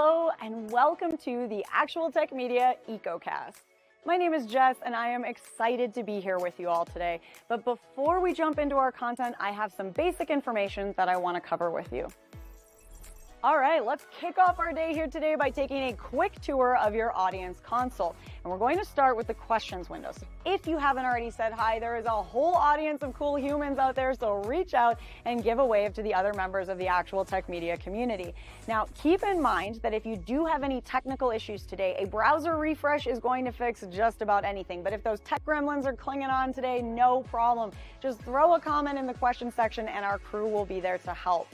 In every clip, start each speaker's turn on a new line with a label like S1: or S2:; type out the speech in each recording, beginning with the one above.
S1: Hello and welcome to the Actual Tech Media EcoCast. My name is Jess and I am excited to be here with you all today. But before we jump into our content, I have some basic information that I want to cover with you. All right, let's kick off our day here today by taking a quick tour of your audience console. And we're going to start with the questions window. So if you haven't already said hi, there is a whole audience of cool humans out there, so reach out and give a wave to the other members of the Actual Tech Media community. Now, keep in mind that if you do have any technical issues today, a browser refresh is going to fix just about anything. But if those tech gremlins are clinging on today, no problem. Just throw a comment in the question section and our crew will be there to help.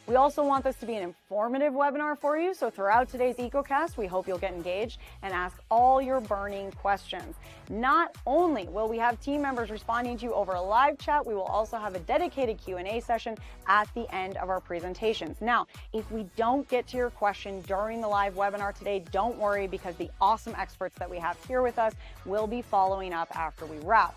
S1: We also want this to be an informative webinar for you, so throughout today's EcoCast, we hope you'll get engaged and ask all your burning questions. Not only will we have team members responding to you over a live chat, we will also have a dedicated Q&A session at the end of our presentations. Now, if we don't get to your question during the live webinar today, don't worry, because the awesome experts that we have here with us will be following up after we wrap.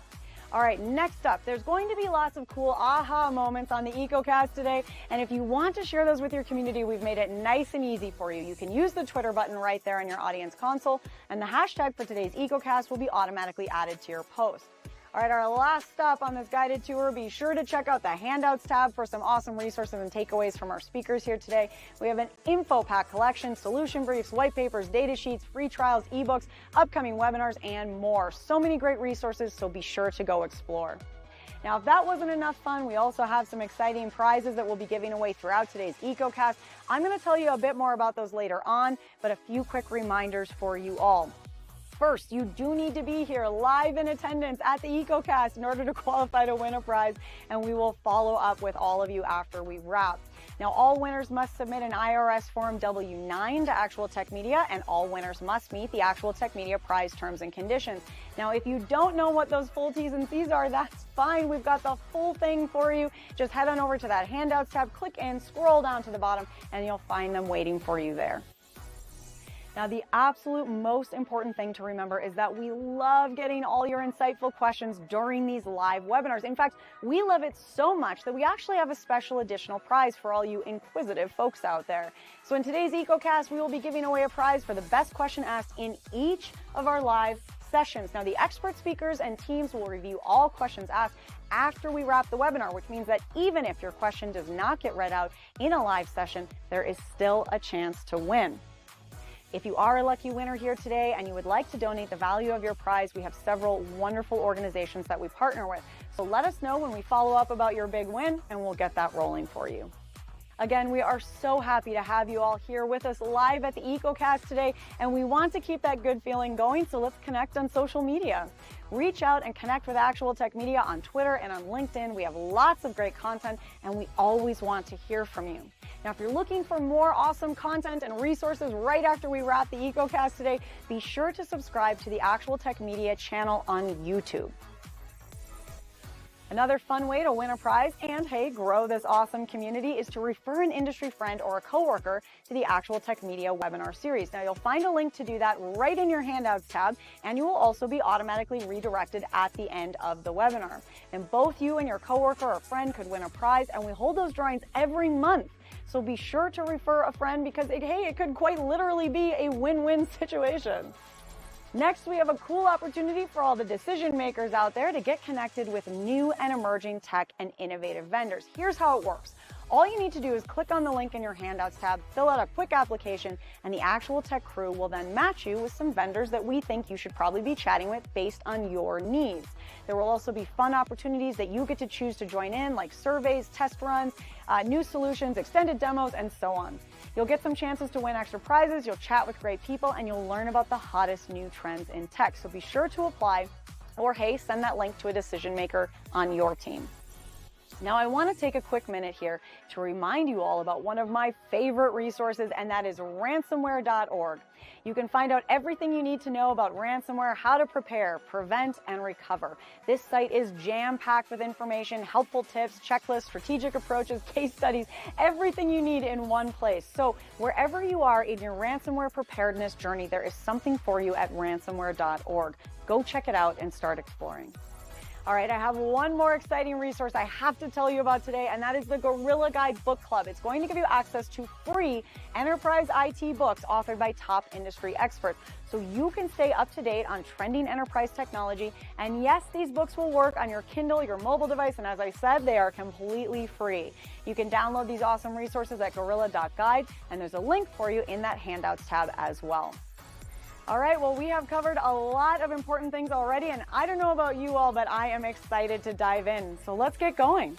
S1: All right, next up, there's going to be lots of cool aha moments on the EcoCast today. And if you want to share those with your community, we've made it nice and easy for you. You can use the Twitter button right there in your audience console, and the hashtag for today's EcoCast will be automatically added to your post. All right, our last stop on this guided tour, be sure to check out the handouts tab for some awesome resources and takeaways from our speakers here today. We have an info pack collection, solution briefs, white papers, data sheets, free trials, ebooks, upcoming webinars, and more. So many great resources, so be sure to go explore. Now, if that wasn't enough fun, we also have some exciting prizes that we'll be giving away throughout today's EcoCast. I'm going to tell you a bit more about those later on, but a few quick reminders for you all. First, you do need to be here live in attendance at the EcoCast in order to qualify to win a prize, and we will follow up with all of you after we wrap. Now, all winners must submit an IRS Form W-9 to Actual Tech Media, and all winners must meet the Actual Tech Media prize terms and conditions. Now, if you don't know what those full T's and C's are, that's fine. We've got the full thing for you. Just head on over to that handouts tab, click in, scroll down to the bottom, and you'll find them waiting for you there. Now, the absolute most important thing to remember is that we love getting all your insightful questions during these live webinars. In fact, we love it so much that we actually have a special additional prize for all you inquisitive folks out there. So in today's EcoCast, we will be giving away a prize for the best question asked in each of our live sessions. Now, the expert speakers and teams will review all questions asked after we wrap the webinar, which means that even if your question does not get read out in a live session, there is still a chance to win. If you are a lucky winner here today and you would like to donate the value of your prize, we have several wonderful organizations that we partner with. So let us know when we follow up about your big win, and we'll get that rolling for you. Again, we are so happy to have you all here with us live at the EcoCast today, and we want to keep that good feeling going, so let's connect on social media. Reach out and connect with Actual Tech Media on Twitter and on LinkedIn. We have lots of great content, and we always want to hear from you. Now, if you're looking for more awesome content and resources right after we wrap the EcoCast today, be sure to subscribe to the Actual Tech Media channel on YouTube. Another fun way to win a prize and, hey, grow this awesome community is to refer an industry friend or a coworker to the Actual Tech Media webinar series. Now, you'll find a link to do that right in your handouts tab, and you will also be automatically redirected at the end of the webinar. And both you and your coworker or friend could win a prize, and we hold those drawings every month. So be sure to refer a friend because, it could quite literally be a win-win situation. Next, we have a cool opportunity for all the decision makers out there to get connected with new and emerging tech and innovative vendors. Here's how it works. All you need to do is click on the link in your handouts tab, fill out a quick application, and the Actual Tech crew will then match you with some vendors that we think you should probably be chatting with based on your needs. There will also be fun opportunities that you get to choose to join in, like surveys, test runs, new solutions, extended demos, and so on. You'll get some chances to win extra prizes, you'll chat with great people, and you'll learn about the hottest new trends in tech. So be sure to apply, or hey, send that link to a decision maker on your team. Now, I want to take a quick minute here to remind you all about one of my favorite resources, and that is ransomware.org. You can find out everything you need to know about ransomware, how to prepare, prevent, and recover. This site is jam-packed with information, helpful tips, checklists, strategic approaches, case studies, everything you need in one place. So wherever you are in your ransomware preparedness journey, there is something for you at ransomware.org. Go check it out and start exploring. All right, I have one more exciting resource I have to tell you about today, and that is the Gorilla Guide Book Club. It's going to give you access to free enterprise IT books authored by top industry experts, so you can stay up to date on trending enterprise technology. And yes, these books will work on your Kindle, your mobile device, and as I said, they are completely free. You can download these awesome resources at gorilla.guide, and there's a link for you in that handouts tab as well. All right, well, we have covered a lot of important things already, and I don't know about you all, but I am excited to dive in. So let's get going.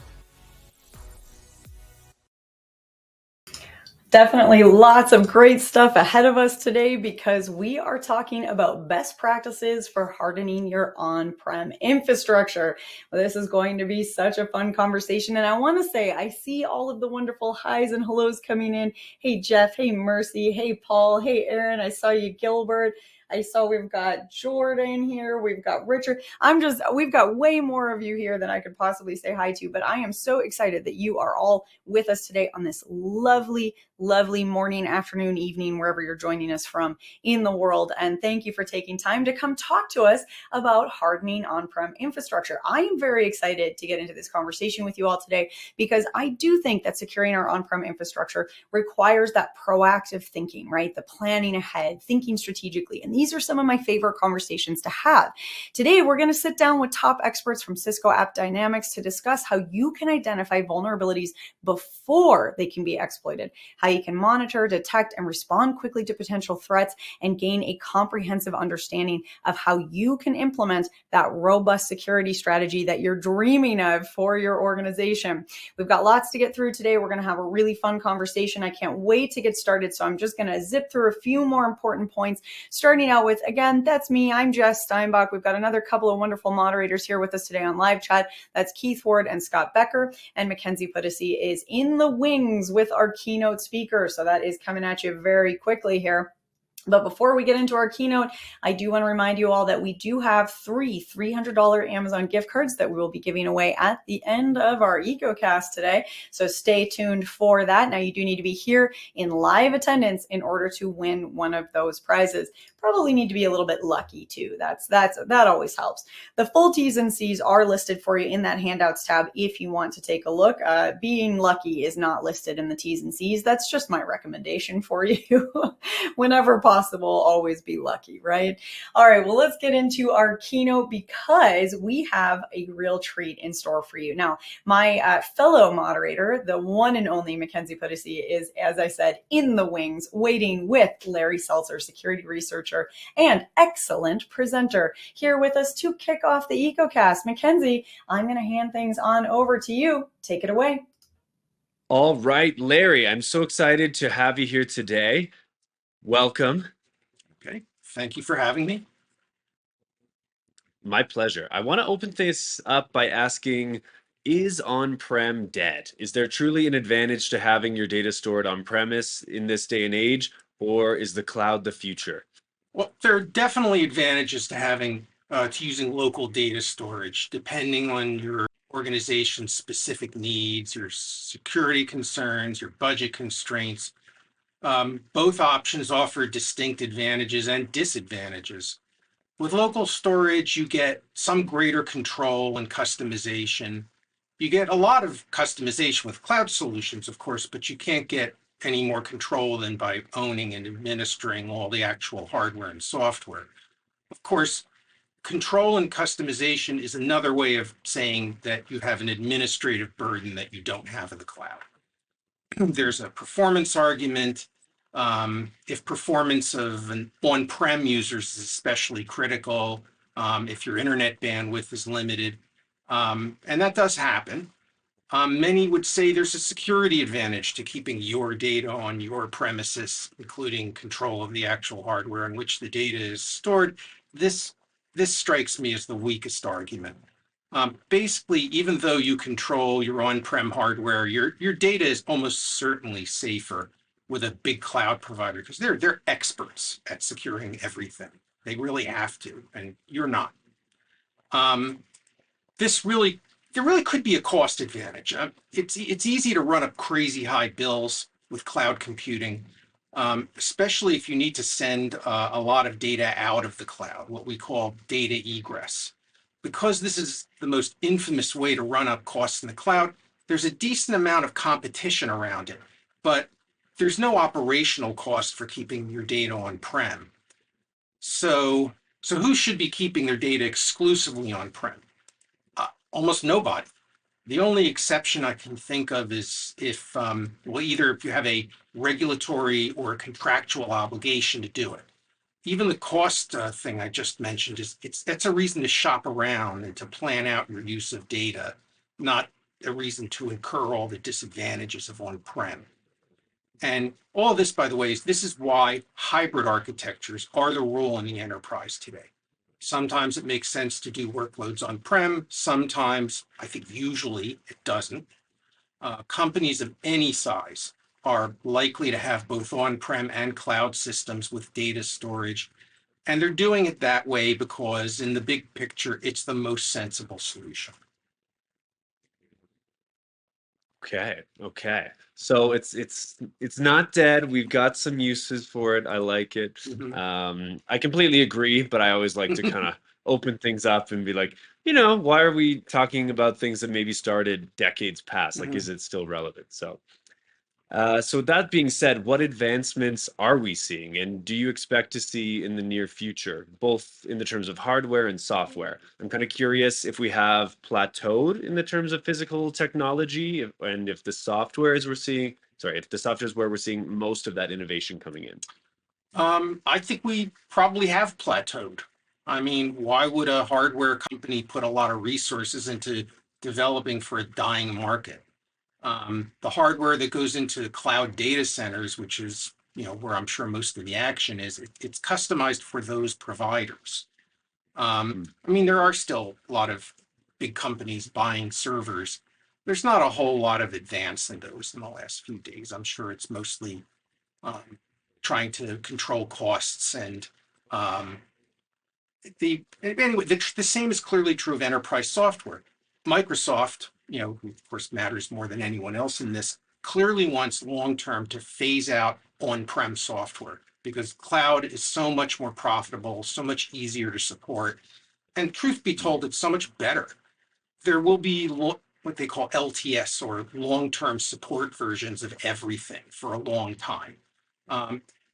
S1: Definitely lots of great stuff ahead of us today because we are talking about best practices for hardening your on-prem infrastructure. Well, this is going to be such a fun conversation. And I want to say, I see all of the wonderful highs and hellos coming in. Hey, Jeff. Hey, Mercy. Hey, Paul. Hey, Aaron. I saw you, Gilbert. I saw we've got Jordan here. We've got Richard. We've got way more of you here than I could possibly say hi to, but I am so excited that you are all with us today on this lovely morning, afternoon, evening, wherever you're joining us from in the world. And thank you for taking time to come talk to us about hardening on-prem infrastructure. I am very excited to get into this conversation with you all today because I do think that securing our on-prem infrastructure requires that proactive thinking, right? The planning ahead, thinking strategically. And these are some of my favorite conversations to have. Today, we're going to sit down with top experts from Cisco App Dynamics to discuss how you can identify vulnerabilities before they can be exploited, how you can monitor, detect, and respond quickly to potential threats, and gain a comprehensive understanding of how you can implement that robust security strategy that you're dreaming of for your organization. We've got lots to get through today. We're going to have a really fun conversation. I can't wait to get started. So I'm just going to zip through a few more important points, starting out with, again, that's me. I'm Jess Steinbach. We've got another couple of wonderful moderators here with us today on live chat. That's Keith Ward and Scott Becker, and Mackenzie Puddesy is in the wings with our keynote speaker. So that is coming at you very quickly here. But before we get into our keynote, I do want to remind you all that we do have three $300 Amazon gift cards that we will be giving away at the end of our EcoCast today. So stay tuned for that. Now, you do need to be here in live attendance in order to win one of those prizes. Probably need to be a little bit lucky too. That always helps. The full T's and C's are listed for you in that handouts tab if you want to take a look. Being lucky is not listed in the T's and C's. That's just my recommendation for you. Whenever possible, always be lucky, right? All right, well, let's get into our keynote because we have a real treat in store for you. Now, my fellow moderator, the one and only Mackenzie Puddesy, is, as I said, in the wings, waiting with Larry Seltzer, security researcher and excellent presenter, here with us to kick off the EcoCast. Mackenzie, I'm going to hand things on over to you. Take it away.
S2: All right, Larry, I'm so excited to have you here today. Welcome.
S3: Okay, thank you for having me.
S2: My pleasure. I want to open this up by asking, is on-prem dead? Is there truly an advantage to having your data stored on-premise in this day and age, or is the cloud the future?
S3: Well, there are definitely advantages to using local data storage, depending on your organization's specific needs, your security concerns, your budget constraints. Both options offer distinct advantages and disadvantages. With local storage, you get some greater control and customization. You get a lot of customization with cloud solutions, of course, but you can't get any more control than by owning and administering all the actual hardware and software. Of course, control and customization is another way of saying that you have an administrative burden that you don't have in the cloud. There's a performance argument. If performance of an on-prem users is especially critical, if your internet bandwidth is limited, and that does happen. Many would say there's a security advantage to keeping your data on your premises, including control of the actual hardware in which the data is stored. This strikes me as the weakest argument. Basically, even though you control your on-prem hardware, your data is almost certainly safer with a big cloud provider because they're experts at securing everything. They really have to, and you're not. There really could be a cost advantage. It's easy to run up crazy high bills with cloud computing, especially if you need to send a lot of data out of the cloud, what we call data egress. because this is the most infamous way to run up costs in the cloud, there's a decent amount of competition around it, but there's no operational cost for keeping your data on-prem. So who should be keeping their data exclusively on-prem? Almost nobody. The only exception I can think of is if, well, either if you have a regulatory or a contractual obligation to do it. Even the cost thing I just mentioned that's a reason to shop around and to plan out your use of data, not a reason to incur all the disadvantages of on-prem. And all this, by the way, this is why hybrid architectures are the rule in the enterprise today. Sometimes it makes sense to do workloads on-prem. Sometimes, I think usually it doesn't. Companies of any size are likely to have both on-prem and cloud systems with data storage. And they're doing it that way because in the big picture, it's the most sensible solution.
S2: Okay. So it's not dead. We've got some uses for it. I like it. I completely agree, but I always like to kind of open things up and be like, why are we talking about things that maybe started decades past? Like, is it still relevant? So with that being said, what advancements are we seeing, and do you expect to see in the near future, both in the terms of hardware and software? I'm kind of curious if we have plateaued in the terms of physical technology, and if the software is if the software is where we're seeing most of that innovation coming in.
S3: I think we probably have plateaued. I mean, why would a hardware company put a lot of resources into developing for a dying market? The hardware that goes into cloud data centers, which is where I'm sure most of the action is, it's customized for those providers. I mean, there are still a lot of big companies buying servers. There's not a whole lot of advance in those in the last few days. I'm sure it's mostly trying to control costs and anyway, the same is clearly true of enterprise software. Microsoft, who of course matters more than anyone else in this, clearly wants long-term to phase out on-prem software because cloud is so much more profitable, so much easier to support. And truth be told, it's so much better. There will be what they call LTS or long-term support versions of everything for a long time.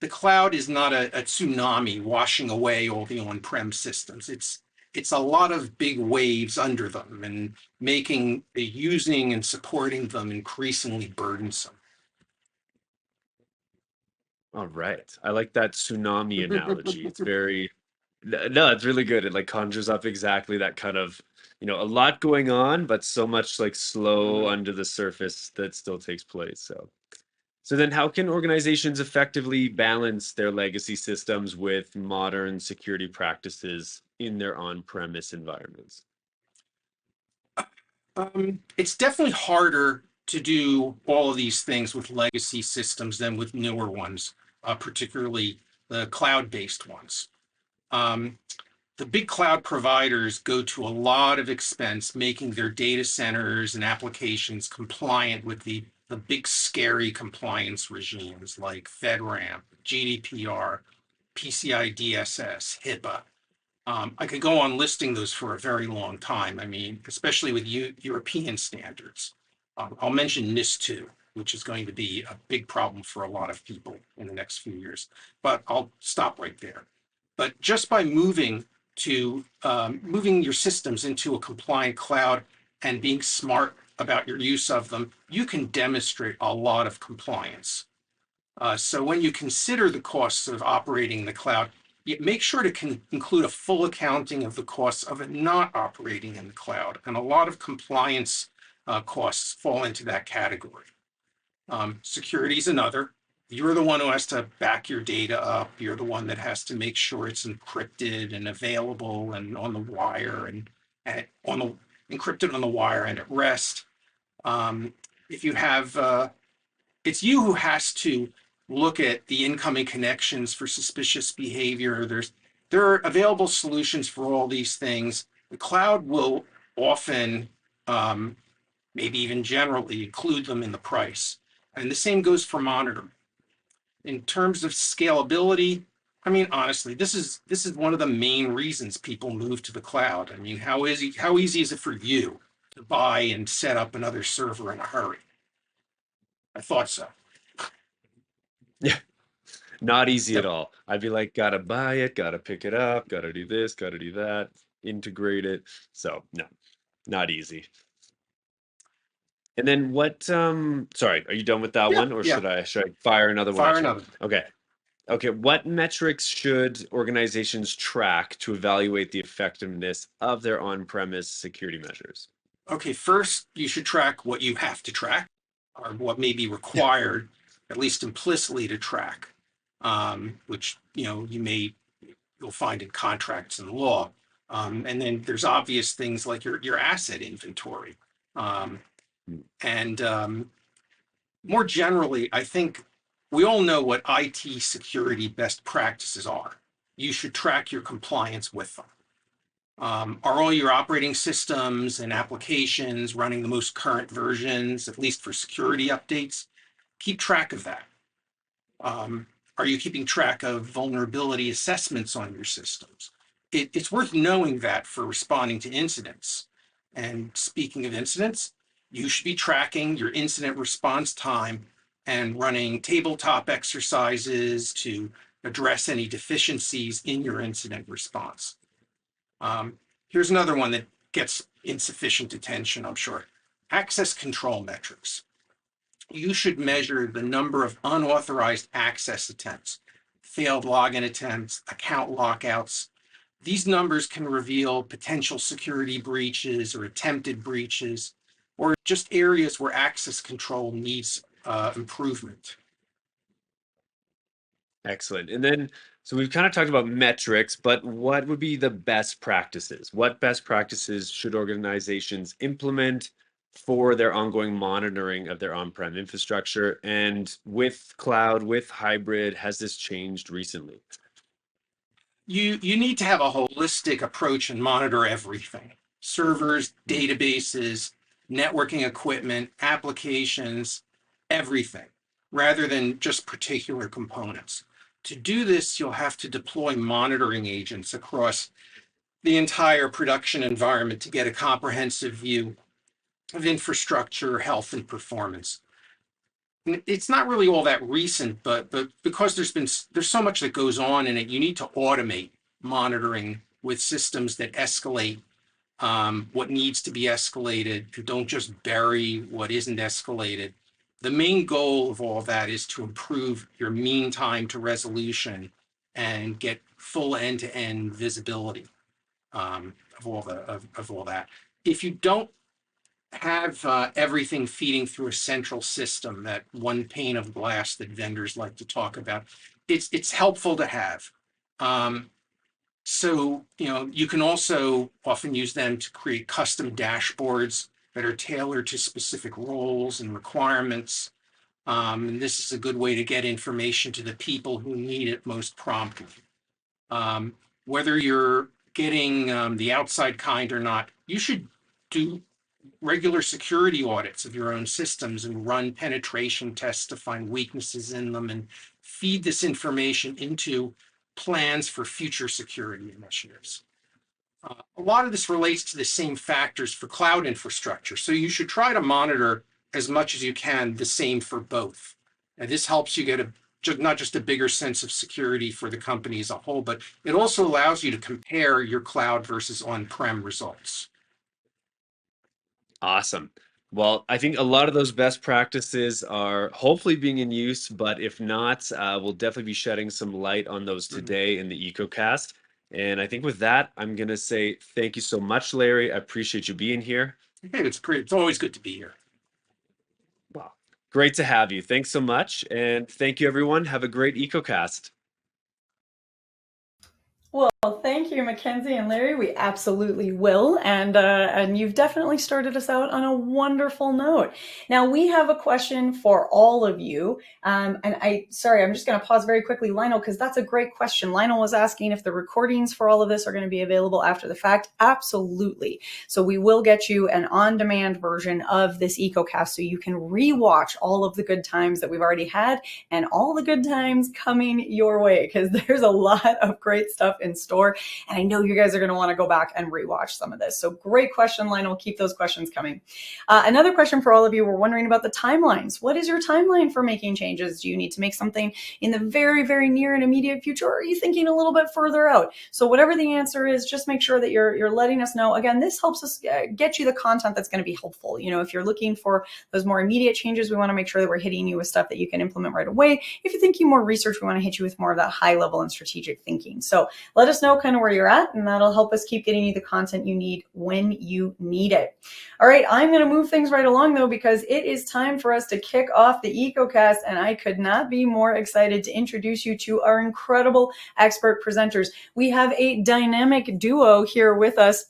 S3: The cloud is not a tsunami washing away all the on-prem systems. It's a lot of big waves under them and making using and supporting them increasingly burdensome.
S2: All right. I like that tsunami analogy. It's very, no, it's really good. It like conjures up exactly that kind of, a lot going on, but so much like slow under the surface that still takes place. So then how can organizations effectively balance their legacy systems with modern security practices in their on-premise environments?
S3: It's definitely harder to do all of these things with legacy systems than with newer ones, particularly the cloud-based ones. The big cloud providers go to a lot of expense making their data centers and applications compliant with the big scary compliance regimes like FedRAMP, GDPR, PCI DSS, HIPAA. I could go on listing those for a very long time. I mean, especially with European standards. I'll mention NIS2, which is going to be a big problem for a lot of people in the next few years, but I'll stop right there. But just by moving your systems into a compliant cloud and being smart about your use of them, you can demonstrate a lot of compliance. So when you consider the costs of operating the cloud, make sure to include a full accounting of the costs of it not operating in the cloud. And a lot of compliance costs fall into that category. Security is another. You're the one who has to back your data up. You're the one that has to make sure it's encrypted and available and on the wire and encrypted on the wire and at rest. If you have, it's you who has to look at the incoming connections for suspicious behavior. There are available solutions for all these things. The cloud will often, maybe even generally, include them in the price. And the same goes for monitoring. In terms of scalability, I mean, honestly, this is one of the main reasons people move to the cloud. I mean, how easy is it for you to buy and set up another server in a hurry? I thought so.
S2: Yeah, not easy at
S3: Yep.
S2: all. I'd be like, gotta buy it, gotta pick it up, gotta do this, gotta do that, integrate it. So no, not easy. And then sorry, are you done with that
S3: Yeah.
S2: one or
S3: Yeah.
S2: should I fire another one
S3: Fire
S2: at you?
S3: another.
S2: Okay. Okay, what metrics should organizations track to evaluate the effectiveness of their on-premise security measures?
S3: Okay, first you should track what you have to track, or what may be required, at least implicitly to track, which you'll find in contracts and law. And then there's obvious things like your asset inventory. Um,
S2: Hmm.
S3: and More generally, I think we all know what IT security best practices are. You should track your compliance with them. Are all your operating systems and applications running the most current versions, at least for security updates? Keep track of that. Um, are you keeping track of vulnerability assessments on your systems? It's worth knowing that for responding to incidents. And speaking of incidents, you should be tracking your incident response time and running tabletop exercises to address any deficiencies in your incident response. Here's another one that gets insufficient attention, I'm sure. Access control metrics. You should measure the number of unauthorized access attempts, failed login attempts, account lockouts. These numbers can reveal potential security breaches or attempted breaches, or just areas where access control needs improvement.
S2: Excellent. And then, so we've kind of talked about metrics, but what would be the best practices? What best practices should organizations implement for their ongoing monitoring of their on-prem infrastructure? And with cloud, with hybrid, has this changed recently?
S3: You need to have a holistic approach and monitor everything: servers, databases, networking equipment, applications, everything, rather than just particular components. To do this, you'll have to deploy monitoring agents across the entire production environment to get a comprehensive view of infrastructure, health, and performance. It's not really all that recent, but because there's so much that goes on in it, you need to automate monitoring with systems that escalate what needs to be escalated, and don't just bury what isn't escalated. The main goal of all that is to improve your mean time to resolution and get full end-to-end visibility of all that. If you don't have everything feeding through a central system, that one pane of glass that vendors like to talk about, it's helpful to have. So you can also often use them to create custom dashboards that are tailored to specific roles and requirements. And this is a good way to get information to the people who need it most promptly. Whether you're getting the outside kind or not, you should do regular security audits of your own systems and run penetration tests to find weaknesses in them, and feed this information into plans for future security initiatives. A lot of this relates to the same factors for cloud infrastructure, so you should try to monitor as much as you can the same for both. And this helps you get not just a bigger sense of security for the company as a whole, but it also allows you to compare your cloud versus on-prem results.
S2: Awesome. Well, I think a lot of those best practices are hopefully being in use, but if not, we'll definitely be shedding some light on those today in the EcoCast. And I think with that, I'm going to say thank you so much, Larry. I appreciate you being here.
S3: Hey, it's great. It's always good to be here.
S2: Wow. Great to have you. Thanks so much. And thank you, everyone. Have a great EcoCast.
S1: Well, thank you, Mackenzie and Larry. We absolutely will, and you've definitely started us out on a wonderful note. Now we have a question for all of you, sorry, I'm just going to pause very quickly, Lionel, because that's a great question. Lionel was asking if the recordings for all of this are going to be available after the fact. Absolutely. So we will get you an on-demand version of this EcoCast, so you can rewatch all of the good times that we've already had and all the good times coming your way, because there's a lot of great stuff in store. And I know you guys are going to want to go back and rewatch some of this. So great question, Lionel. Keep those questions coming. Another question for all of you. We're wondering about the timelines. What is your timeline for making changes? Do you need to make something in the very, very near and immediate future? Or are you thinking a little bit further out? So whatever the answer is, just make sure that you're letting us know. Again, this helps us get you the content that's going to be helpful. You know, if you're looking for those more immediate changes, we want to make sure that we're hitting you with stuff that you can implement right away. If you're thinking more research, we want to hit you with more of that high level and strategic thinking. So let us know kind of where you're at, and that'll help us keep getting you the content you need when you need it. All right, I'm going to move things right along though, because it is time for us to kick off the EcoCast, and I could not be more excited to introduce you to our incredible expert presenters. We have a dynamic duo here with us,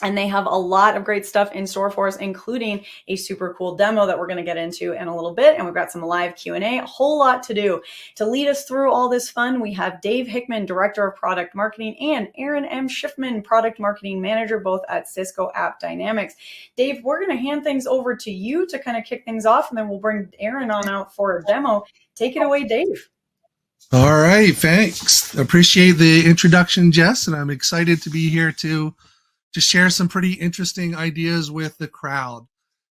S1: and they have a lot of great stuff in store for us, including a super cool demo that we're going to get into in a little bit. And we've got some live Q&A, a whole lot to do. To lead us through all this fun, we have Dave Hickman, Director of Product Marketing, and Aaron M. Schiffman, Product Marketing Manager, both at Cisco App Dynamics. Dave, we're going to hand things over to you to kind of kick things off, and then we'll bring Aaron on out for a demo. Take it away, Dave.
S4: All right, thanks. Appreciate the introduction, Jess, and I'm excited to be here to share some pretty interesting ideas with the crowd.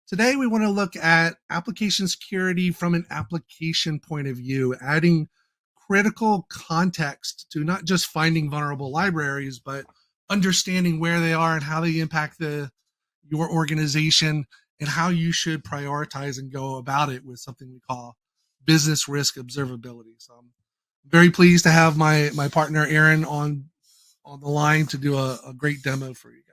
S4: Today, we want to look at application security from an application point of view, adding critical context to not just finding vulnerable libraries, but understanding where they are and how they impact your organization and how you should prioritize and go about it with something we call business risk observability. So I'm very pleased to have my partner Aaron on the line to do a great demo for you guys.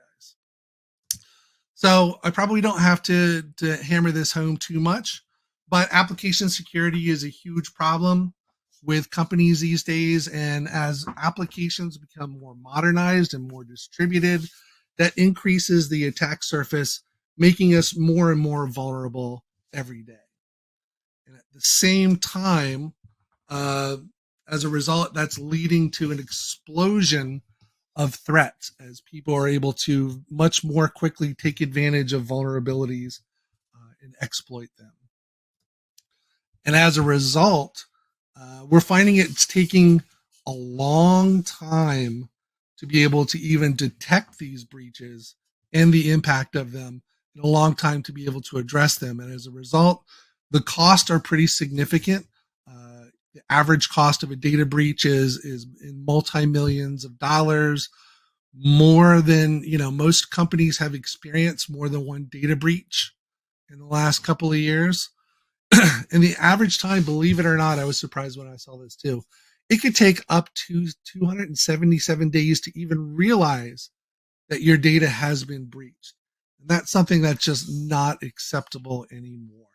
S4: So I probably don't have to hammer this home too much, but application security is a huge problem with companies these days. And as applications become more modernized and more distributed, that increases the attack surface, making us more and more vulnerable every day. And at the same time, as a result, that's leading to an explosion of threats as people are able to much more quickly take advantage of vulnerabilities and exploit them. And as a result, we're finding it's taking a long time to be able to even detect these breaches and the impact of them, and a long time to be able to address them. And as a result, the costs are pretty significant. The average cost of a data breach is in multi-millions of dollars, more than, most companies have experienced more than one data breach in the last couple of years. And the average time, believe it or not, I was surprised when I saw this too, it could take up to 277 days to even realize that your data has been breached. And that's something that's just not acceptable anymore.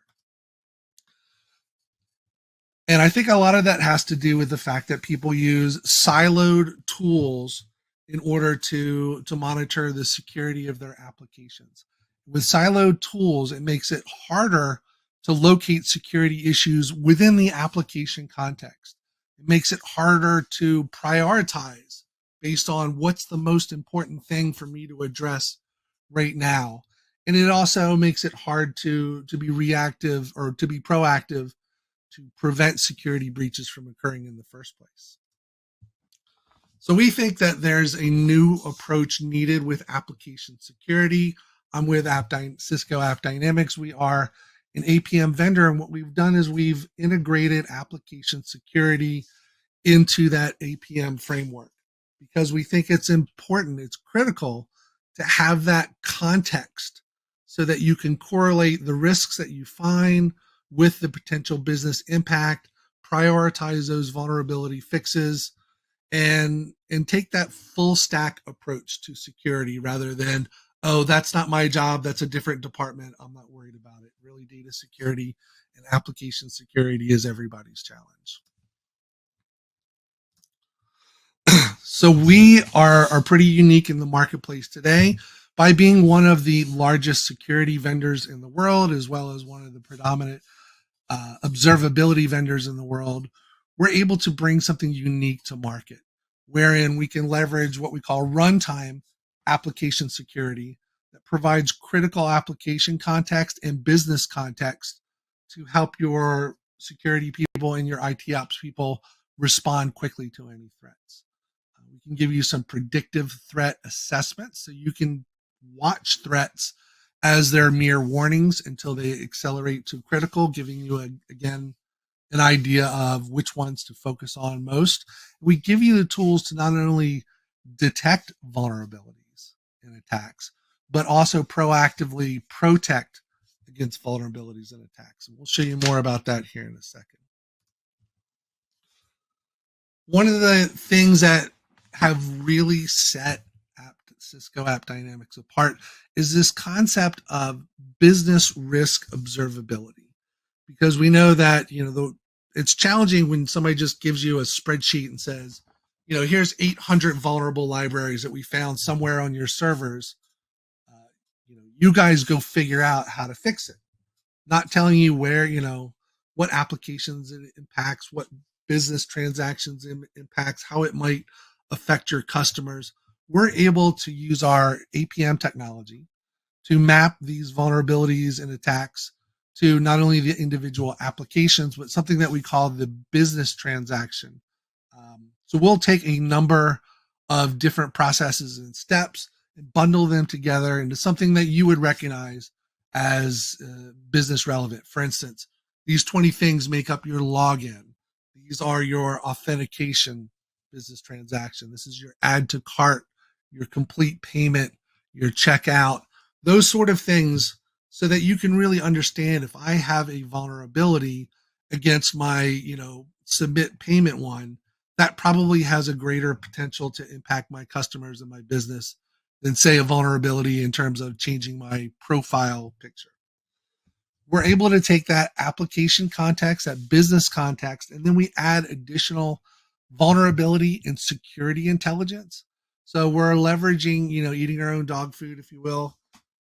S4: And I think a lot of that has to do with the fact that people use siloed tools in order to monitor the security of their applications. With siloed tools, it makes it harder to locate security issues within the application context. It makes it harder to prioritize based on what's the most important thing for me to address right now. And it also makes it hard to be reactive or to be proactive to prevent security breaches from occurring in the first place. So we think that there's a new approach needed with application security. I'm with Cisco App Dynamics. We are an APM vendor, and what we've done is we've integrated application security into that APM framework because we think it's important, it's critical to have that context so that you can correlate the risks that you find with the potential business impact, prioritize those vulnerability fixes, and take that full stack approach to security rather than, oh, that's not my job, that's a different department, I'm not worried about it. Really, data security and application security is everybody's challenge. So we are pretty unique in the marketplace today by being one of the largest security vendors in the world, as well as one of the predominant observability vendors in the world. We're able to bring something unique to market, wherein we can leverage what we call runtime application security that provides critical application context and business context to help your security people and your IT ops people respond quickly to any threats. We can give you some predictive threat assessments so you can watch threats as they're mere warnings until they accelerate to critical, giving you, again, an idea of which ones to focus on most. We give you the tools to not only detect vulnerabilities and attacks, but also proactively protect against vulnerabilities and attacks. And we'll show you more about that here in a second. One of the things that have really set Cisco App Dynamics apart is this concept of business risk observability, because we know that it's challenging when somebody just gives you a spreadsheet and says, here's 800 vulnerable libraries that we found somewhere on your servers. You guys go figure out how to fix it. Not telling you where, what applications it impacts, what business transactions impacts, how it might affect your customers. We're able to use our APM technology to map these vulnerabilities and attacks to not only the individual applications, but something that we call the business transaction. So we'll take a number of different processes and steps and bundle them together into something that you would recognize as business relevant. For instance, these 20 things make up your login. These are your authentication business transaction. This is your add to cart, your complete payment, your checkout, those sort of things, so that you can really understand if I have a vulnerability against my, submit payment one, that probably has a greater potential to impact my customers and my business than, say, a vulnerability in terms of changing my profile picture. We're able to take that application context, that business context, and then we add additional vulnerability and security intelligence. So we're leveraging, eating our own dog food, if you will,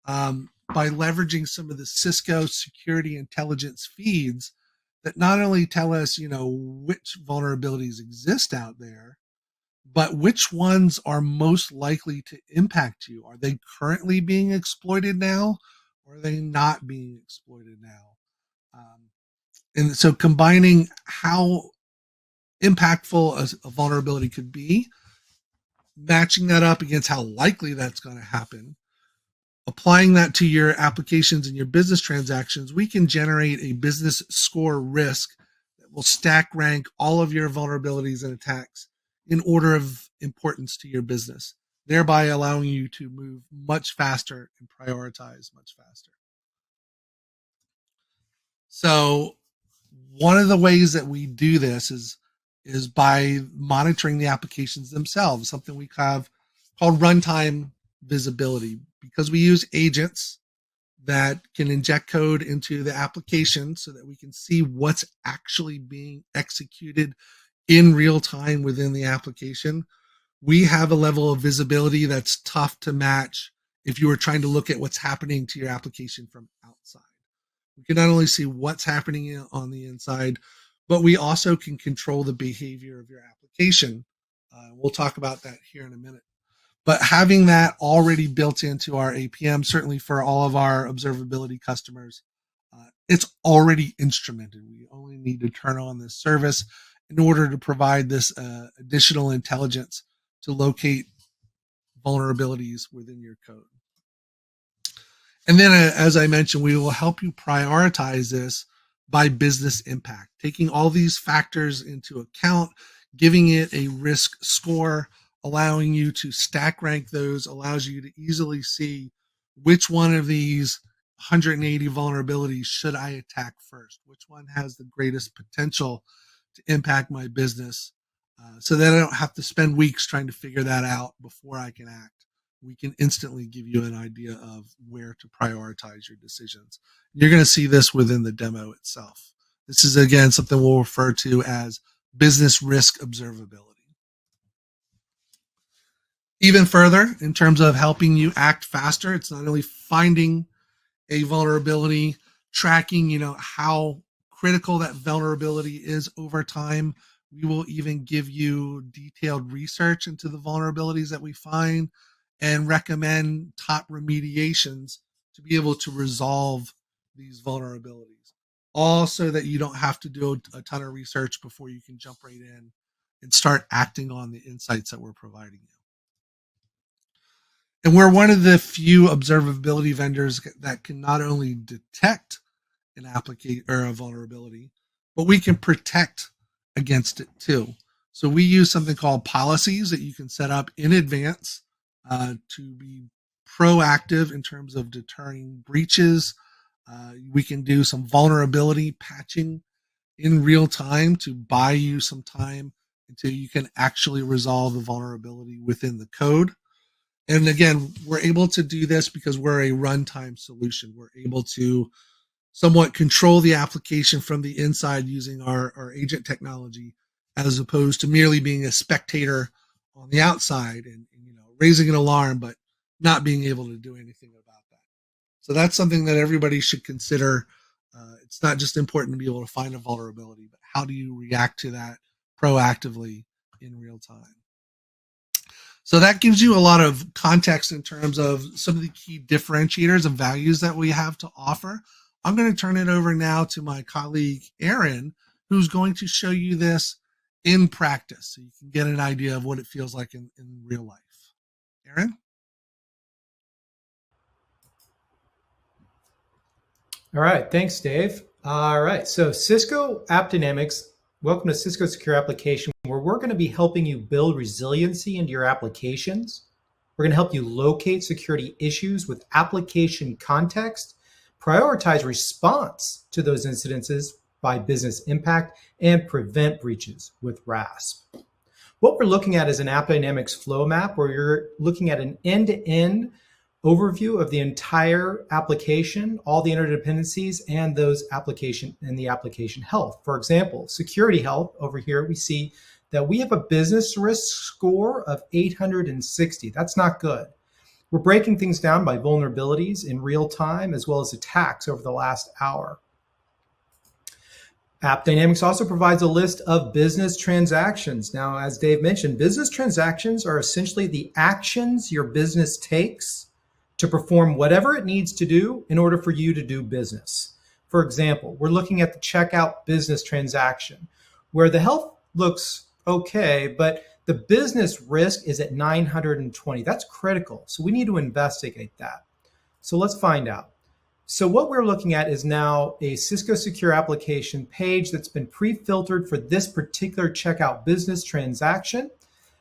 S4: by leveraging some of the Cisco security intelligence feeds that not only tell us, which vulnerabilities exist out there, but which ones are most likely to impact you. Are they currently being exploited now, or are they not being exploited now? And so combining how impactful a vulnerability could be, matching that up against how likely that's going to happen, applying that to your applications and your business transactions, we can generate a business score risk that will stack rank all of your vulnerabilities and attacks in order of importance to your business, thereby allowing you to move much faster and prioritize much faster. So one of the ways that we do this is by monitoring the applications themselves, something we have called runtime visibility, because we use agents that can inject code into the application so that we can see what's actually being executed in real time within the application. We have a level of visibility that's tough to match if you were trying to look at what's happening to your application from outside. We can not only see what's happening on the inside, but we also can control the behavior of your application. We'll talk about that here in a minute. But having that already built into our APM, certainly for all of our observability customers, it's already instrumented. We only need to turn on this service in order to provide this additional intelligence to locate vulnerabilities within your code. And then, as I mentioned, we will help you prioritize this by business impact, taking all these factors into account, giving it a risk score, allowing you to stack rank those, allows you to easily see which one of these 180 vulnerabilities should I attack first, which one has the greatest potential to impact my business, so that I don't have to spend weeks trying to figure that out before I can act. We can instantly give you an idea of where to prioritize your decisions. You're going to see this within the demo itself. This is, again, something we'll refer to as business risk observability. Even further, in terms of helping you act faster, it's not only finding a vulnerability, tracking, how critical that vulnerability is over time. We will even give you detailed research into the vulnerabilities that we find and recommend top remediations to be able to resolve these vulnerabilities. All so that you don't have to do a ton of research before you can jump right in and start acting on the insights that we're providing you. And we're one of the few observability vendors that can not only detect an application or a vulnerability, but we can protect against it too. So we use something called policies that you can set up in advance to be proactive in terms of deterring breaches. We can do some vulnerability patching in real time to buy you some time until you can actually resolve the vulnerability within the code. And again, we're able to do this because we're a runtime solution. We're able to somewhat control the application from the inside using our agent technology, as opposed to merely being a spectator on the outside and raising an alarm, but not being able to do anything about that. So that's something that everybody should consider. It's not just important to be able to find a vulnerability, but how do you react to that proactively in real time? So that gives you a lot of context in terms of some of the key differentiators and values that we have to offer. I'm going to turn it over now to my colleague, Aaron, who's going to show you this in practice so you can get an idea of what it feels like in real life. Aaron?
S5: All right, thanks, Dave. All right, so Cisco App Dynamics, welcome to Cisco Secure Application, where we're going to be helping you build resiliency into your applications. We're going to help you locate security issues with application context, prioritize response to those incidences by business impact, and prevent breaches with RASP. What we're looking at is an App Dynamics flow map where you're looking at an end-to-end overview of the entire application, all the interdependencies, and those application and the application health. For example, security health, over here we see that we have a business risk score of 860. That's not good. We're breaking things down by vulnerabilities in real time, as well as attacks over the last hour. App Dynamics also provides a list of business transactions. Now, as Dave mentioned, business transactions are essentially the actions your business takes to perform whatever it needs to do in order for you to do business. For example, we're looking at the checkout business transaction, where the health looks okay, but the business risk is at 920. That's critical. So we need to investigate that. So let's find out. So what we're looking at is now a Cisco Secure Application page that's been pre-filtered for this particular checkout business transaction.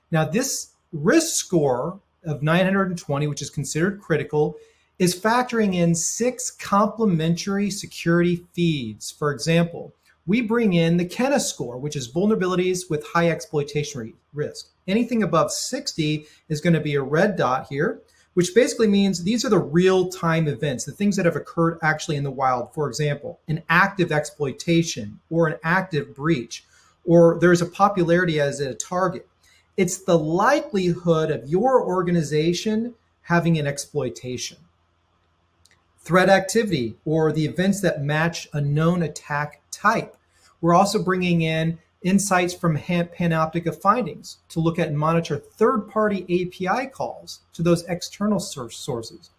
S5: Now, this risk score of 920, which is considered critical, is factoring in 6 complementary security feeds. For example, we bring in the Kenna score, which is vulnerabilities with high exploitation risk. Anything above 60 is going to be a red dot here, which basically means these are the real-time events, the things that have occurred actually in the wild. For example, an active exploitation or an active breach, or there's a popularity as a target. It's the likelihood of your organization having an exploitation. Threat activity, or the events that match a known attack type. We're also bringing in insights from Panoptica findings to look at and monitor third-party API calls to those external sources,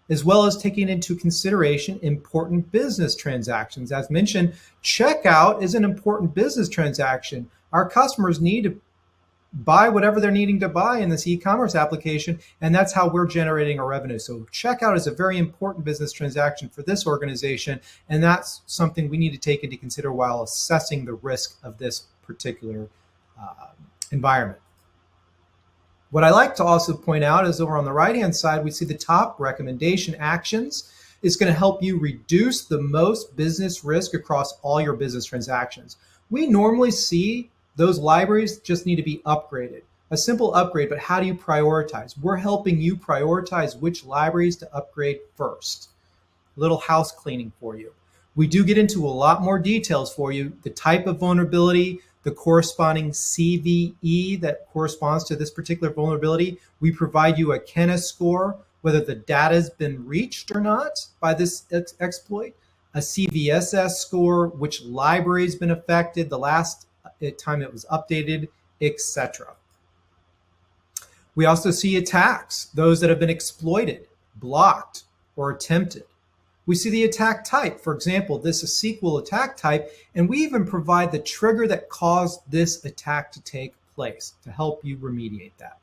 S5: as well as taking into consideration important business transactions. As mentioned, checkout is an important business transaction. Our customers need to buy whatever they're needing to buy in this e-commerce application, and that's how we're generating our revenue. So checkout is a very important business transaction for this organization, and that's something we need to take into consider while assessing the risk of this particular environment. What I like to also point out is over on the right-hand side, we see the top recommendation actions. It's going to help you reduce the most business risk across all your business transactions. We normally see those libraries just need to be upgraded. A simple upgrade, but how do you prioritize? We're helping you prioritize which libraries to upgrade first. A little house cleaning for you. We do get into a lot more details for you, the type of vulnerability, the corresponding CVE that corresponds to this particular vulnerability. We provide you a Kena score, whether the data has been reached or not by this exploit, a CVSS score, which library has been affected, the last time it was updated, etc. We also see attacks, those that have been exploited, blocked, or attempted. We see the attack type. For example, this is a SQL attack type, and we even provide the trigger that caused this attack to take place to help you remediate that.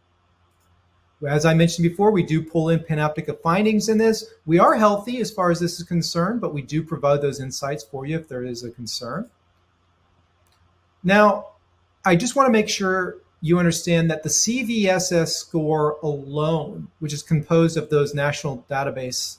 S5: As I mentioned before, we do pull in Panoptica findings in this. We are healthy as far as this is concerned, but we do provide those insights for you if there is a concern. Now, I just want to make sure you understand that the CVSS score alone, which is composed of those national database,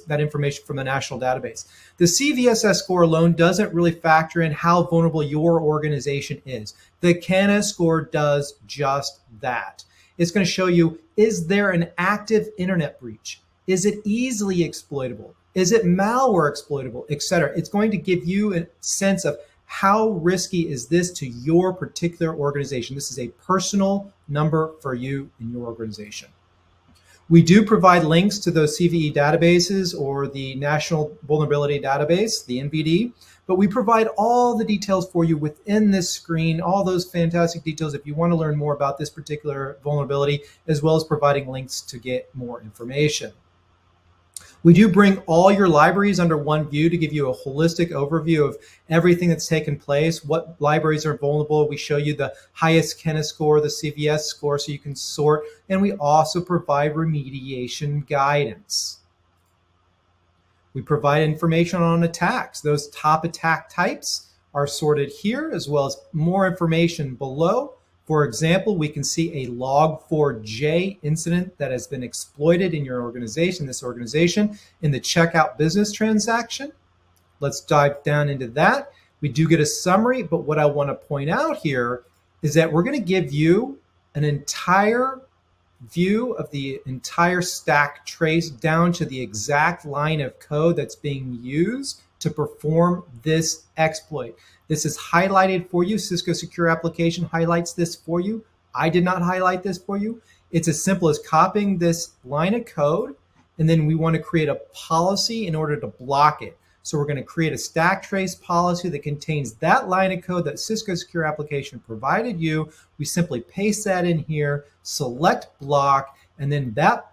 S5: that information from the national database, the CVSS score alone doesn't really factor in how vulnerable your organization is. The Kena score does just that. It's going to show you, is there an active internet breach? Is it easily exploitable? Is it malware exploitable, etc.? It's going to give you a sense of how risky is this to your particular organization. This is a personal number for you and your organization. We do provide links to those CVE databases or the National Vulnerability Database, the NVD, but we provide all the details for you within this screen, all those fantastic details if you want to learn more about this particular vulnerability, as well as providing links to get more information. We do bring all your libraries under one view to give you a holistic overview of everything that's taken place, what libraries are vulnerable. We show you the highest Kena score, the CVS score, so you can sort, and we also provide remediation guidance. We provide information on attacks. Those top attack types are sorted here, as well as more information below. For example, we can see a log4j incident that has been exploited in your organization, this organization, in the checkout business transaction. Let's dive down into that. We do get a summary, but what I want to point out here is that we're going to give you an entire view of the entire stack trace down to the exact line of code that's being used to perform this exploit. This is highlighted for you. Cisco Secure Application highlights this for you. I did not highlight this for you. It's as simple as copying this line of code, and then we want to create a policy in order to block it. So we're going to create a stack trace policy that contains that line of code that Cisco Secure Application provided you. We simply paste that in here, select block, and then that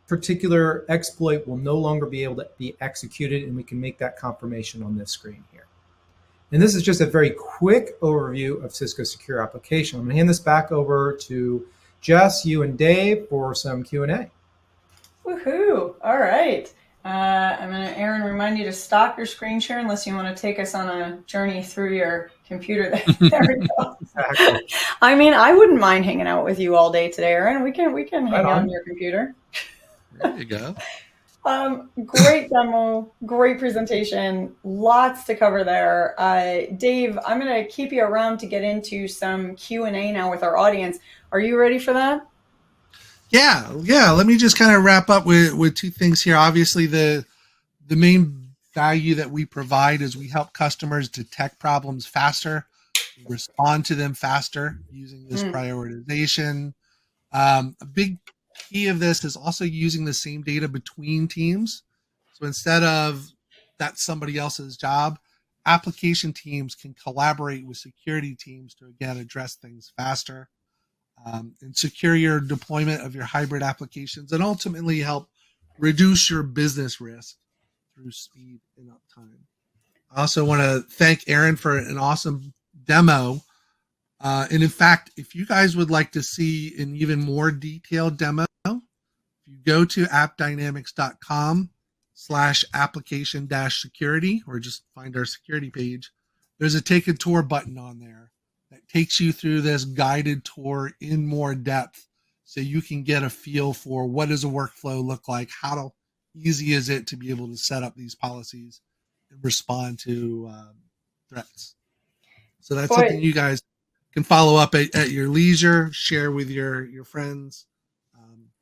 S5: particular exploit will no longer be able to be executed, and we can make that confirmation on this screen here. And this is just a very quick overview of Cisco Secure Application. I'm going to hand this back over to Jess, you, and Dave for some Q&A.
S1: Woohoo! All right. I'm going to, Aaron, remind you to stop your screen share unless you want to take us on a journey through your computer. There we go.
S5: Exactly.
S1: I mean, I wouldn't mind hanging out with you all day today, Aaron. We can hang out on your computer.
S4: There you go.
S1: Great demo, great presentation, lots to cover there. Dave, I'm going to keep you around to get into some Q&A now with our audience. Are you ready for that?
S4: Yeah. Let me just kind of wrap up with two things here. Obviously, the main value that we provide is we help customers detect problems faster, respond to them faster using this prioritization. A big key of this is also using the same data between teams. So instead of that's somebody else's job, application teams can collaborate with security teams to, again, address things faster and secure your deployment of your hybrid applications and ultimately help reduce your business risk through speed and uptime. I also want to thank Aaron for an awesome demo. And in fact, if you guys would like to see an even more detailed demo, if you go to appdynamics.com/application-security, or just find our security page, there's a take a tour button on there that takes you through this guided tour in more depth so you can get a feel for what does a workflow look like, how easy is it to be able to set up these policies and respond to threats. So that's something you guys can follow up at your leisure, share with your friends,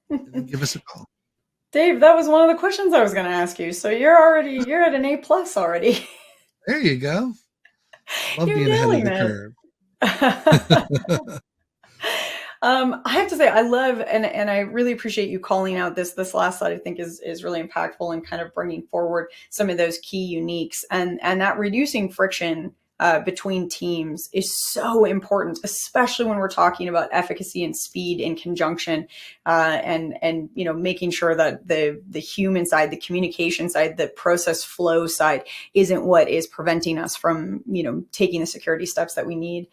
S4: and then give us a call.
S1: Dave, that was one of the questions I was going to ask you. So you're at an A+ already.
S4: There you go. Love
S1: You're
S4: being ahead of
S1: nailing
S4: the
S1: it.
S4: curve.
S1: I have to say, I love and I really appreciate you calling out this last slide. I think is really impactful and kind of bringing forward some of those key uniques, and that reducing friction between teams is so important, especially when we're talking about efficacy and speed in conjunction, and making sure that the human side, the communication side, the process flow side isn't what is preventing us from taking the security steps that we need.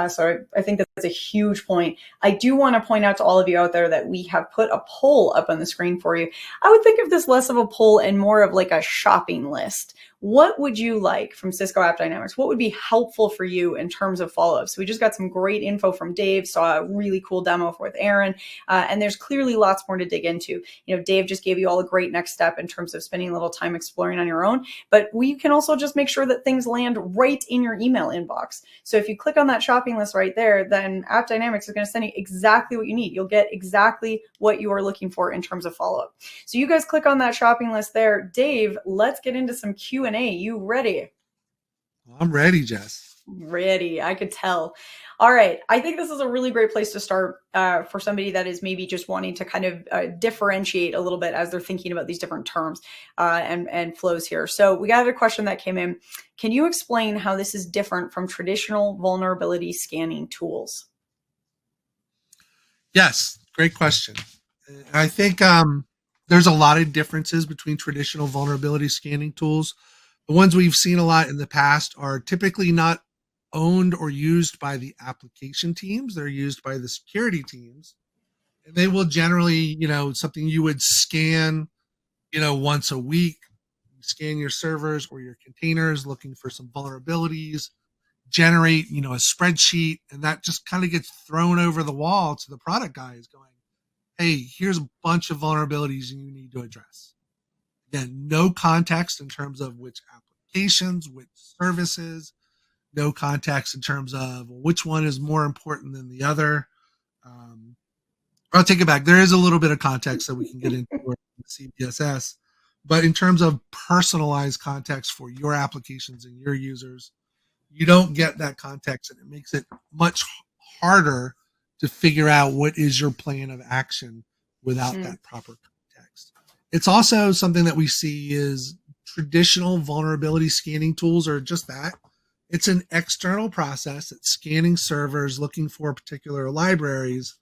S1: So I think that's a huge point. I do want to point out to all of you out there that we have put a poll up on the screen for you. I would think of this less of a poll and more of like a shopping list. What would you like from Cisco App Dynamics? What would be helpful for you in terms of follow-up? So we just got some great info from Dave, saw a really cool demo with Aaron, and there's clearly lots more to dig into. Dave just gave you all a great next step in terms of spending a little time exploring on your own, but we can also just make sure that things land right in your email inbox. So if you click on that shopping list right there, then App Dynamics is going to send you exactly what you need. You'll get exactly what you are looking for in terms of follow-up. So you guys click on that shopping list there. Dave, let's get into some Q&A. You ready?
S4: I'm ready, Jess.
S1: Ready. I could tell. All right. I think this is a really great place to start for somebody that is maybe just wanting to kind of differentiate a little bit as they're thinking about these different terms and flows here. So we got a question that came in. Can you explain how this is different from traditional vulnerability scanning tools?
S4: Yes. Great question. I think there's a lot of differences between traditional vulnerability scanning tools. The ones we've seen a lot in the past are typically not owned or used by the application teams. They're used by the security teams. And they will generally, something you would scan, once a week, scan your servers or your containers looking for some vulnerabilities, generate, a spreadsheet, and that just kind of gets thrown over the wall to the product guys going, hey, here's a bunch of vulnerabilities you need to address. Again, no context in terms of which applications, which services, no context in terms of which one is more important than the other. I'll take it back. There is a little bit of context that we can get into in CPSS, but in terms of personalized context for your applications and your users, you don't get that context, and it makes it much harder to figure out what is your plan of action without that proper context. It's also something that we see is traditional vulnerability scanning tools are just that. It's an external process. It's scanning servers, looking for particular libraries.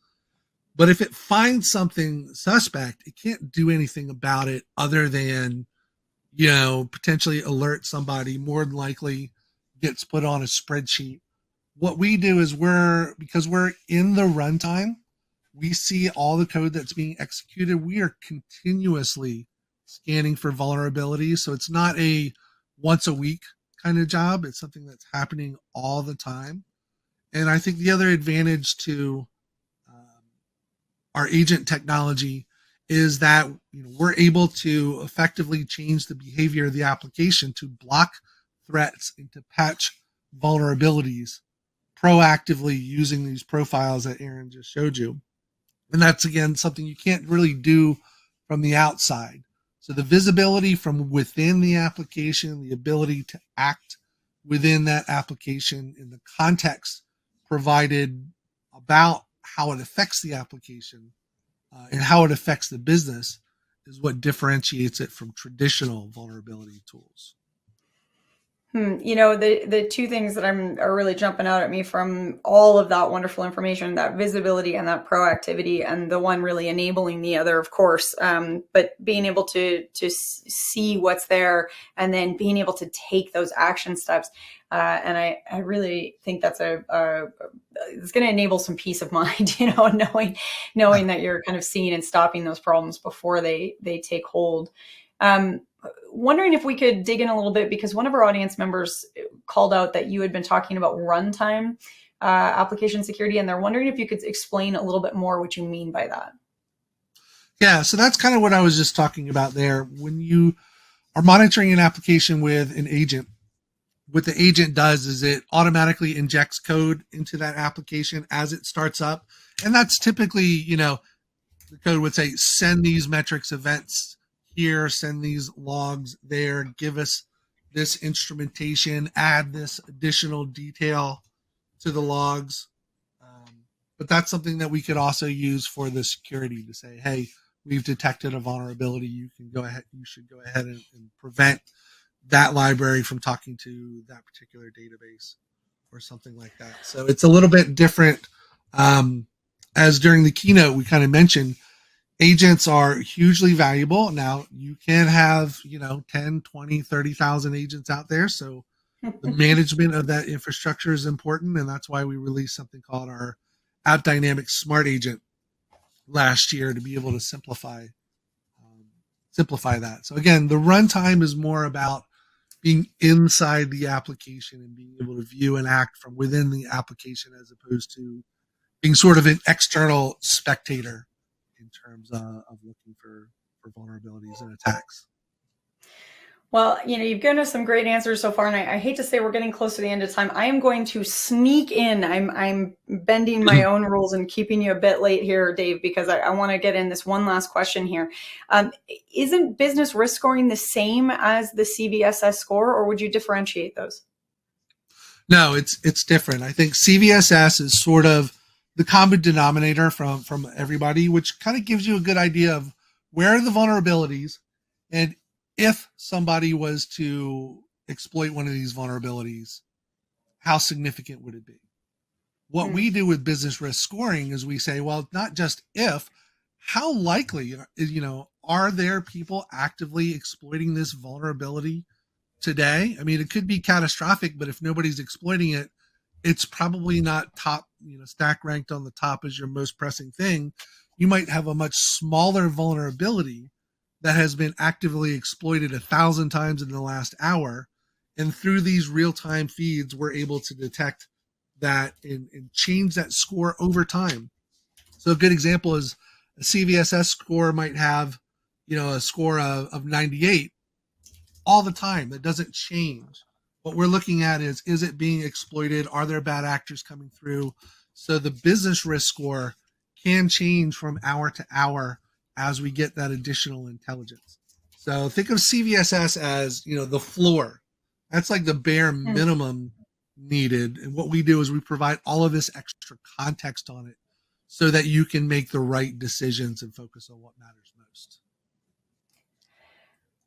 S4: But if it finds something suspect, it can't do anything about it other than, potentially alert somebody, more than likely gets put on a spreadsheet. What we do is because we're in the runtime, we see all the code that's being executed. We are continuously scanning for vulnerabilities. So it's not a once a week kind of job. It's something that's happening all the time. And I think the other advantage to our agent technology is that we're able to effectively change the behavior of the application to block threats and to patch vulnerabilities proactively using these profiles that Aaron just showed you. And that's, again, something you can't really do from the outside. So the visibility from within the application, the ability to act within that application in the context provided about how it affects the application and how it affects the business is what differentiates it from traditional vulnerability tools.
S1: The two things that are really jumping out at me from all of that wonderful information, that visibility and that proactivity, and the one really enabling the other, of course, but being able to see what's there and then being able to take those action steps. And I really think that's it's going to enable some peace of mind, knowing that you're kind of seeing and stopping those problems before they take hold. Wondering if we could dig in a little bit, because one of our audience members called out that you had been talking about runtime application security, and they're wondering if you could explain a little bit more what you mean by that.
S4: Yeah, so that's kind of what I was just talking about there. When you are monitoring an application with an agent, what the agent does is it automatically injects code into that application as it starts up. And that's typically, the code would say, send these metrics events here, send these logs there, give us this instrumentation, add this additional detail to the logs. But that's something that we could also use for the security to say, hey, we've detected a vulnerability. You should go ahead and prevent that library from talking to that particular database or something like that. So it's a little bit different. As during the keynote, we kind of mentioned, agents are hugely valuable. Now you can have, 10, 20, 30,000 agents out there. So the management of that infrastructure is important. And that's why we released something called our App Dynamics Smart Agent last year to be able to simplify that. So again, the runtime is more about being inside the application and being able to view and act from within the application as opposed to being sort of an external spectator in terms of looking for vulnerabilities and attacks.
S1: Well, you've given us some great answers so far, and I hate to say we're getting close to the end of time. I am going to sneak in. I'm bending my own rules and keeping you a bit late here, Dave, because I want to get in this one last question here. Isn't business risk scoring the same as the CVSS score, or would you differentiate those?
S4: No, it's different. I think CVSS is sort of the common denominator from everybody, which kind of gives you a good idea of where are the vulnerabilities, and if somebody was to exploit one of these vulnerabilities, how significant would it be? What we do with business risk scoring is we say, well, not just if, how likely, are there people actively exploiting this vulnerability today? I mean, it could be catastrophic, but if nobody's exploiting it, it's probably not top, stack ranked on the top as your most pressing thing. You might have a much smaller vulnerability that has been actively exploited 1,000 times in the last hour. And through these real-time feeds, we're able to detect that and change that score over time. So a good example is a CVSS score might have, a score of 98 all the time. That doesn't change. What we're looking at is it being exploited? Are there bad actors coming through? So the business risk score can change from hour to hour as we get that additional intelligence. So think of CVSS as, the floor. That's like the bare minimum needed. And what we do is we provide all of this extra context on it so that you can make the right decisions and focus on what matters most.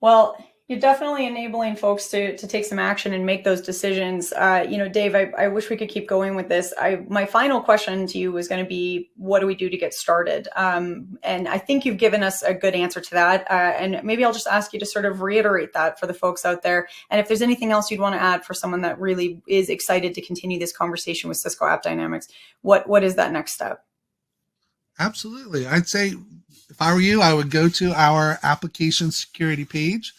S1: Well, you're definitely enabling folks to take some action and make those decisions. Dave, I wish we could keep going with this. My final question to you was going to be, what do we do to get started? And I think you've given us a good answer to that. And maybe I'll just ask you to sort of reiterate that for the folks out there. And if there's anything else you'd want to add for someone that really is excited to continue this conversation with Cisco App Dynamics, what is that next step?
S4: Absolutely. I'd say if I were you, I would go to our application security page,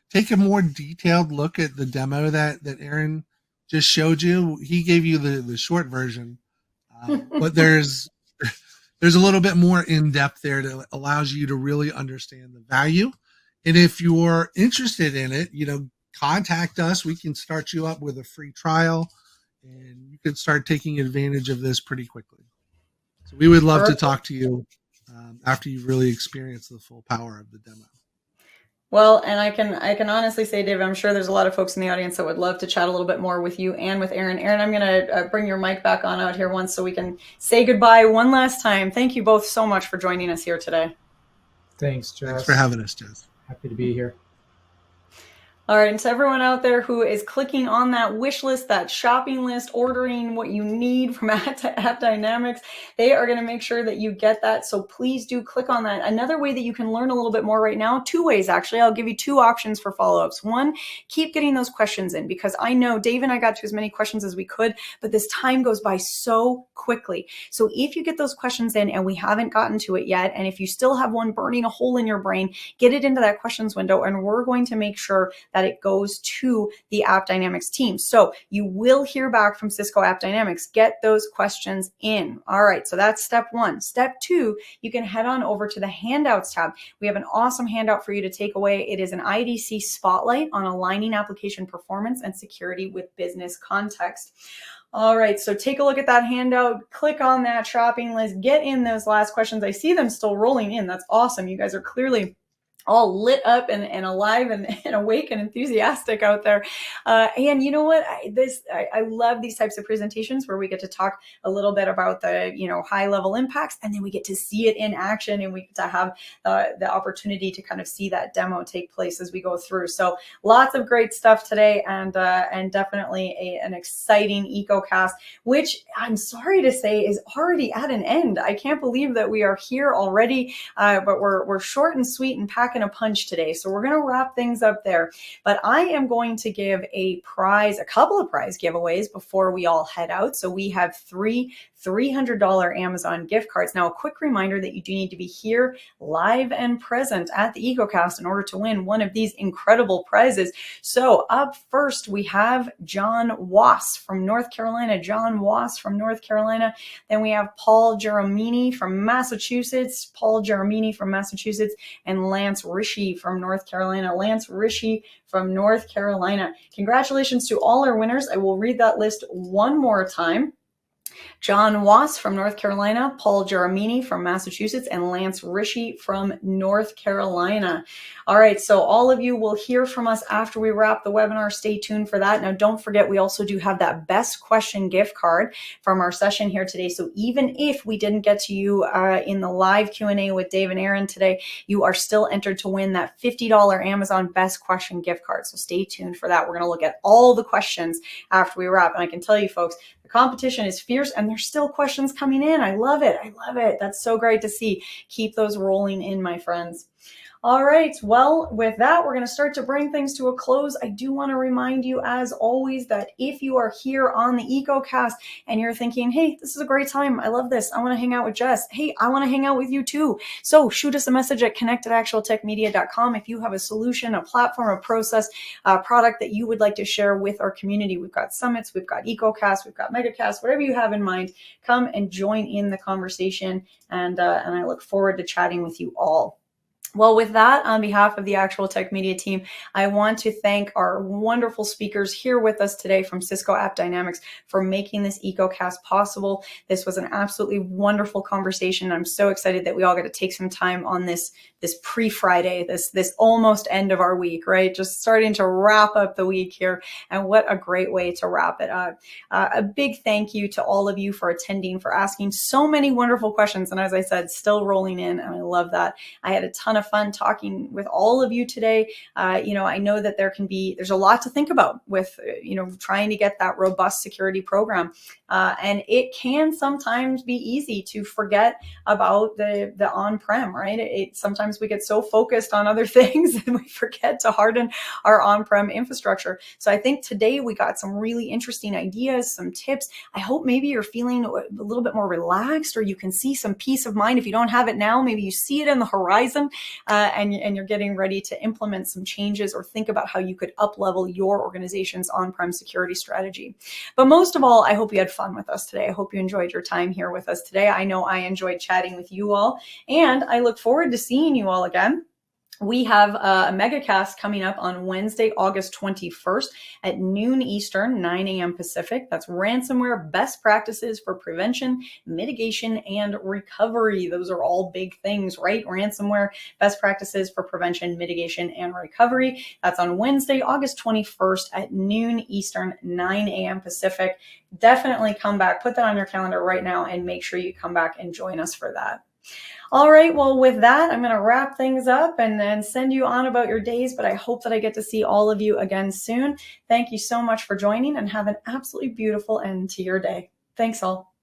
S4: take a more detailed look at the demo that Aaron just showed you. He gave you the short version, but there's a little bit more in depth there that allows you to really understand the value. And if you're interested in it, contact us. We can start you up with a free trial, and you can start taking advantage of this pretty quickly. So we would love to talk to you after you've really experienced the full power of the demo.
S1: Well, and I can honestly say, David, I'm sure there's a lot of folks in the audience that would love to chat a little bit more with you and with Aaron. Aaron, I'm going to bring your mic back on out here once so we can say goodbye one last time. Thank you both so much for joining us here today.
S5: Thanks, Jess.
S4: Thanks for having us, Jess.
S5: Happy to be here.
S1: All right, and to everyone out there who is clicking on that wish list, that shopping list, ordering what you need from App Dynamics, they are going to make sure that you get that. So please do click on that. Another way that you can learn a little bit more right now, two ways actually. I'll give you two options for follow-ups. One, keep getting those questions in, because I know Dave and I got to as many questions as we could, but this time goes by so quickly. So if you get those questions in and we haven't gotten to it yet, and if you still have one burning a hole in your brain, get it into that questions window, and we're going to make sure that it goes to the App Dynamics team. So you will hear back from Cisco App Dynamics. Get those questions in. All right, so that's step one. Step two, you can head on over to the handouts tab. We have an awesome handout for you to take away. It is an IDC spotlight on aligning application performance and security with business context. All right, so take a look at that handout, click on that shopping list, get in those last questions. I see them still rolling in. That's awesome. You guys are clearly all lit up and alive and awake and enthusiastic out there. And you know what? I love these types of presentations where we get to talk a little bit about the, high level impacts, and then we get to see it in action, and we get to have the opportunity to kind of see that demo take place as we go through. So lots of great stuff today, and definitely an exciting EcoCast, which I'm sorry to say is already at an end. I can't believe that we are here already, but we're short and sweet and packing a punch today. So we're going to wrap things up there. But I am going to give a couple of prize giveaways before we all head out. So we have 3 $300 Amazon gift cards. Now, a quick reminder that you do need to be here live and present at the EcoCast in order to win one of these incredible prizes. So up first, we have John Wass from North Carolina. John Wass from North Carolina. Then we have Paul Geromini from Massachusetts. Paul Geromini from Massachusetts. And Lance Rishi from North Carolina. Lance Rishi from North Carolina. Congratulations to all our winners. I will read that list one more time. John Wass from North Carolina, Paul Geromini from Massachusetts, and Lance Rishi from North Carolina. All right, so all of you will hear from us after we wrap the webinar. Stay tuned for that. Now, don't forget, we also do have that best question gift card from our session here today. So even if we didn't get to you in the live Q&A with Dave and Aaron today, you are still entered to win that $50 Amazon best question gift card. So stay tuned for that. We're going to look at all the questions after we wrap. And I can tell you, folks, the competition is fierce and there's still questions coming in. I love it. I love it. That's so great to see. Keep those rolling in, my friends. All right, well, with that, we're going to start to bring things to a close. I do want to remind you, as always, that if you are here on the EcoCast and you're thinking, hey, this is a great time, I love this, I want to hang out with Jess, hey, I want to hang out with you too. So shoot us a message at connect@actualtechmedia.com if you have a solution, a platform, a process, a product that you would like to share with our community. We've got summits, we've got EcoCast, we've got MegaCast, whatever you have in mind, come and join in the conversation, and I look forward to chatting with you all. Well, with that, on behalf of the Actual Tech Media team, I want to thank our wonderful speakers here with us today from Cisco App Dynamics for making this EcoCast possible. This was an absolutely wonderful conversation. I'm so excited that we all got to take some time on this pre-Friday, this almost end of our week, right? Just starting to wrap up the week here. And what a great way to wrap it up. A big thank you to all of you for attending, for asking so many wonderful questions. And as I said, still rolling in, and I love that. I had a ton of fun talking with all of you today. I know that there's a lot to think about with, trying to get that robust security program. And it can sometimes be easy to forget about the on-prem, right? Sometimes we get so focused on other things and we forget to harden our on-prem infrastructure. So I think today we got some really interesting ideas, some tips. I hope maybe you're feeling a little bit more relaxed, or you can see some peace of mind. If you don't have it now, maybe you see it in the horizon, and you're getting ready to implement some changes or think about how you could up-level your organization's on-prem security strategy. But most of all, I hope you had fun with us today. I hope you enjoyed your time here with us today. I know I enjoyed chatting with you all, and I look forward to seeing you all again. We have a MegaCast coming up on Wednesday, August 21st at noon Eastern, 9 a.m. Pacific. That's ransomware best practices for prevention, mitigation, and recovery. Those are all big things, right? Ransomware best practices for prevention, mitigation, and recovery. That's on Wednesday, August 21st at noon Eastern, 9 a.m. Pacific. Definitely come back. Put that on your calendar right now and make sure you come back and join us for that. All right, well, with that, I'm going to wrap things up and then send you on about your days, but I hope that I get to see all of you again soon. Thank you so much for joining, and have an absolutely beautiful end to your day. Thanks all.